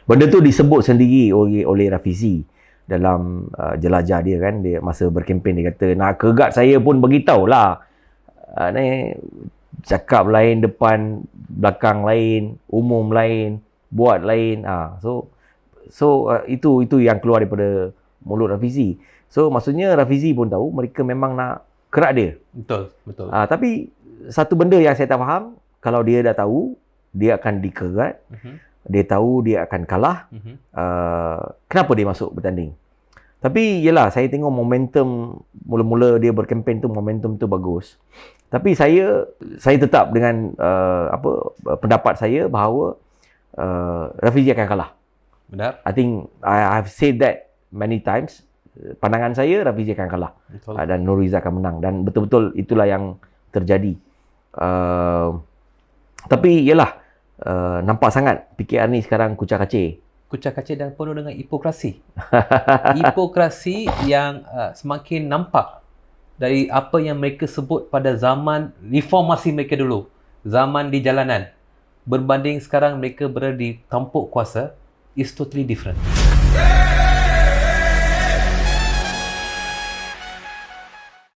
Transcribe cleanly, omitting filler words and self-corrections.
Benda tu disebut sendiri oleh Rafizi dalam jelajah dia kan, dia masa berkempen dia kata nak ke guard saya pun beritahu lah, ni cakap lain, depan belakang lain, umum lain, buat lain. Itu yang keluar daripada mulut Rafizi. So maksudnya Rafizi pun tahu mereka memang nak kerak dia. Betul. Tapi satu benda yang saya tak faham, kalau dia dah tahu dia akan dikerat, dia tahu dia akan kalah, kenapa dia masuk bertanding? Tapi yelah, saya tengok momentum mula-mula dia berkempen tu, momentum tu bagus. Tapi saya tetap dengan pendapat saya bahawa Rafizi akan kalah. Benar. I think I have said that many times. Pandangan saya Rafizi akan kalah. Betul. Dan Nurhaliza akan menang, dan betul-betul itulah yang terjadi. Tapi yelah, nampak sangat PKR ni sekarang kucak-kacir Dan penuh dengan hipokrasi. Hipokrasi yang semakin nampak dari apa yang mereka sebut pada zaman reformasi mereka dulu, zaman di jalanan, berbanding sekarang mereka berada di tampuk kuasa, is totally different.